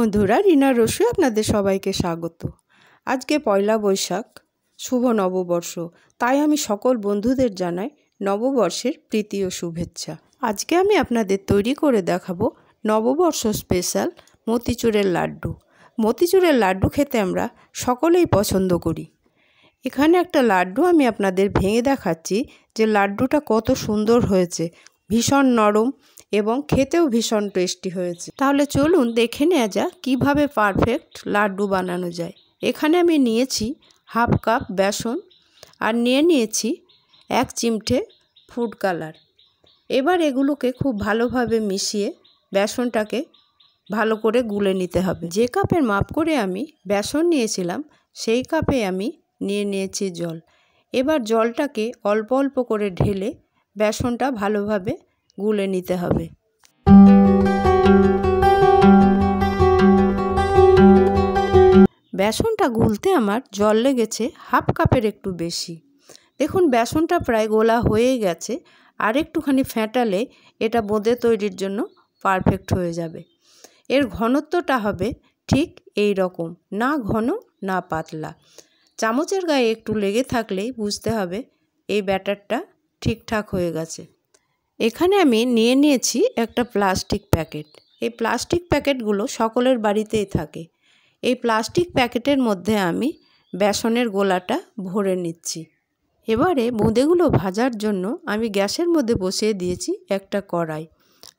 বন্ধুরা, রিনা রসু আপনাদের সবাইকে স্বাগত। আজকে পয়লা বৈশাখ, শুভ নববর্ষ। তাই আমি সকল বন্ধুদের জানাই নববর্ষের প্রীতি ও শুভেচ্ছা। আজকে আমি আপনাদের তৈরি করে দেখাবো নববর্ষ স্পেশাল মতিচুরের লাড্ডু। মতিচুরের লাড্ডু খেতে আমরা সকলেই পছন্দ করি। এখানে একটা লাড্ডু আমি আপনাদের ভেঙে দেখাচ্ছি যে লাড্ডুটা কত সুন্দর হয়েছে, ভীষণ নরম এবং খেতেও ভীষণ টেস্টি হয়েছে। তাহলে চলুন দেখে নেওয়া যাক কীভাবে পারফেক্ট লাড্ডু বানানো যায়। এখানে আমি নিয়েছি হাফ কাপ বেসন আর নিয়েছি 1 চিমটে ফুড কালার। এবার এগুলোকে খুব ভালোভাবে মিশিয়ে বেসনটাকে ভালো করে গুলে নিতে হবে। যে কাপের মাপ করে আমি বেসন নিয়েছিলাম সেই কাপে আমি নিয়েছি জল। এবার জলটাকে অল্প অল্প করে ঢেলে বেসনটা ভালোভাবে গুলে নিতে হবে। বেসনটা গুলতে আমার জল লেগেছে হাফ কাপের একটু বেশি। দেখুন বেসনটা প্রায় গোলা হয়ে গেছে, আর একটুখানি ফেটালে এটা বোঁদে তৈরির জন্য পারফেক্ট হয়ে যাবে। এর ঘনত্বটা হবে ঠিক এই রকম, না ঘন না পাতলা। চামচের গায়ে একটু লেগে থাকলেই বুঝতে হবে এই ব্যাটারটা ঠিকঠাক হয়ে গেছে। এখানে আমি নিয়েছি একটা প্লাস্টিক প্যাকেট। এই প্লাস্টিক প্যাকেটগুলো সকলের বাড়িতেই থাকে। এই প্লাস্টিক প্যাকেটের মধ্যে আমি বেসনের গোলাটা ভরে নিচ্ছি। এবারে বোঁদেগুলো ভাজার জন্য আমি গ্যাসের মধ্যে বসিয়ে দিয়েছি একটা কড়াই,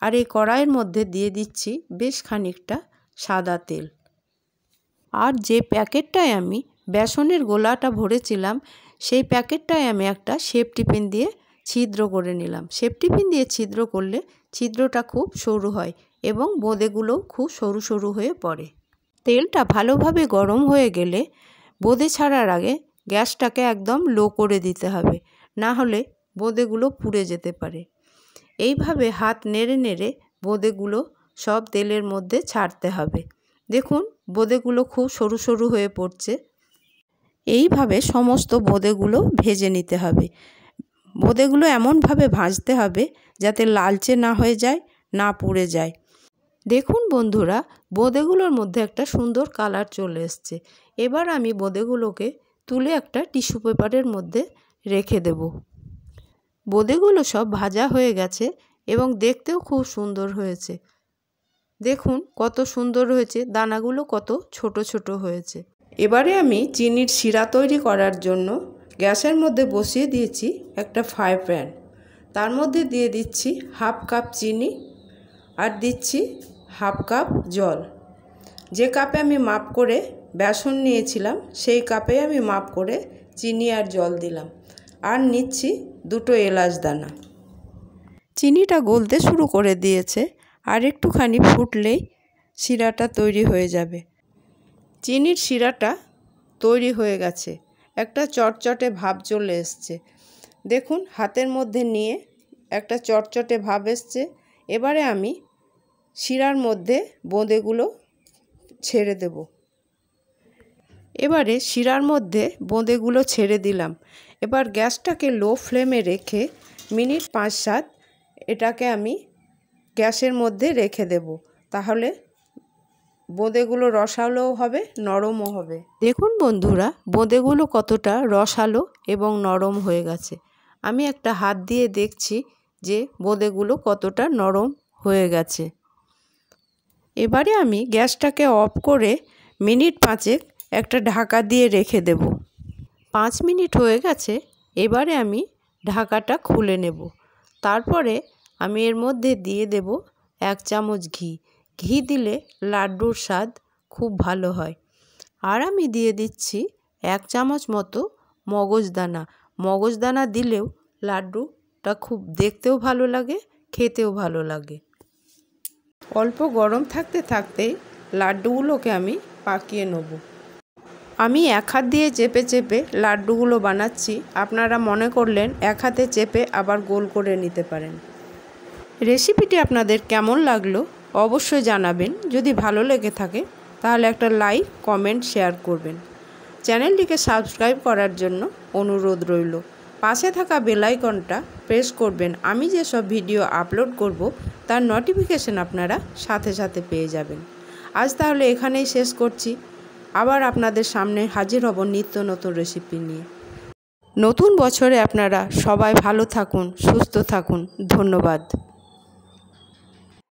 আর এই কড়াইয়ের মধ্যে দিয়ে দিচ্ছি বেশ খানিকটা সাদা তেল। আর যে প্যাকেটটায় আমি বেসনের গোলাটা ভরেছিলাম সেই প্যাকেটটায় আমি একটা শেপ টিফিন দিয়ে ছিদ্র করে নিলাম। শেপ টিফিন দিয়ে ছিদ্র করলে ছিদ্রটা খুব সরু হয় এবং বোঁদেগুলোও খুব সরু সরু হয়ে পড়ে। তেলটা ভালোভাবে গরম হয়ে গেলে বোঁদে ছাড়ার আগে গ্যাসটাকে একদম লো করে দিতে হবে, না হলে বোঁদেগুলো পুড়ে যেতে পারে। এইভাবে হাত নেড়ে নেড়ে বোঁদেগুলো সব তেলের মধ্যে ছাড়তে হবে। দেখুন বোঁদেগুলো খুব সরু সরু হয়ে পড়ছে। এইভাবে সমস্ত বোঁদেগুলো ভেজে নিতে হবে। বোঁদেগুলো এমনভাবে ভাজতে হবে যাতে লালচে না হয়ে যায়, না পুড়ে যায়। দেখুন বন্ধুরা, বোঁদেগুলোর মধ্যে একটা সুন্দর কালার চলে এসছে। এবার আমি বোঁদেগুলোকে তুলে একটা টিস্যু পেপারের মধ্যে রেখে দেব। বোঁদেগুলো সব ভাজা হয়ে গেছে এবং দেখতেও খুব সুন্দর হয়েছে। দেখুন কত সুন্দর হয়েছে, দানাগুলো কত ছোট ছোট হয়েছে। এবারে আমি চিনির শিরা তৈরি করার জন্য গ্যাসের মধ্যে বসিয়ে দিয়েছি একটা ফ্রাই প্যান। তার মধ্যে দিয়ে দিচ্ছি হাফ কাপ চিনি আর দিচ্ছি হাফ কাপ জল। যে কাপে আমি মাপ করে বেসন নিয়েছিলাম সেই কাপে আমি মাপ করে চিনি আর জল দিলাম, আর নিচ্ছি 2 এলাচ দানা। চিনিটা গলতে শুরু করে দিয়েছে, আর একটুখানি ফুটলেই শিরাটা তৈরি হয়ে যাবে। চিনির শিরাটা তৈরি হয়ে গেছে, একটা চটচটে ভাব চলে এসছে। দেখুন হাতের মধ্যে নিয়ে একটা চটচটে ভাব এসছে। এবারে আমি শিরার মধ্যে বোঁদেগুলো ছেড়ে দেব। এবারে শিরার মধ্যে বোঁদেগুলো ছেড়ে দিলাম। এবার গ্যাসটাকে লো ফ্লেমে রেখে মিনিট 5-7 এটাকে আমি গ্যাসের মধ্যে রেখে দেব। তাহলে বোঁদেগুলো রসালোও হবে, নরমও হবে। দেখুন বন্ধুরা, বোঁদেগুলো কতটা রসালো এবং নরম হয়ে গেছে। আমি একটা হাত দিয়ে দেখছি যে বোঁদেগুলো কতটা নরম হয়ে গেছে। এবারে আমি গ্যাসটাকে অফ করে মিনিট 5 একটা ঢাকা দিয়ে রেখে দেব। 5 মিনিট হয়ে গেছে। এবারে আমি ঢাকাটা খুলে নেব। তারপরে আমি এর মধ্যে দিয়ে দেব 1 চামচ ঘি। ঘি দিলে লাড্ডুর স্বাদ খুব ভালো হয়। আর আমি দিয়ে দিচ্ছি 1 চামচ মতো মগজদানা। মগজদানা দিলেও লাড্ডুটা খুব দেখতেও ভালো লাগে, খেতেও ভালো লাগে। অল্প গরম থাকতে থাকতে লাড্ডুগুলোকে আমি পাকিয়ে নেব। আমি এক হাত দিয়ে চেপে চেপে লাড্ডুগুলো বানাচ্ছি। আপনারা মনে করলেন এক হাতে চেপে আবার গোল করে নিতে পারেন। রেসিপিটি আপনাদের কেমন লাগলো অবশ্যই জানাবেন। যদি ভালো লেগে থাকে তাহলে একটা লাইক, কমেন্ট, শেয়ার করবেন। চ্যানেলটিকে সাবস্ক্রাইব করার জন্য অনুরোধ রইল। পাশে থাকা বেল আইকনটা প্রেস করবেন। আমি যেসব ভিডিও আপলোড করব তার নোটিফিকেশন আপনারা সাথে সাথে পেয়ে যাবেন। আজ তাহলে এখানেই শেষ করছি। আবার আপনাদের সামনে হাজির হব নিত্য নতুন রেসিপি নিয়ে। নতুন বছরে আপনারা সবাই ভালো থাকুন, সুস্থ থাকুন। ধন্যবাদ।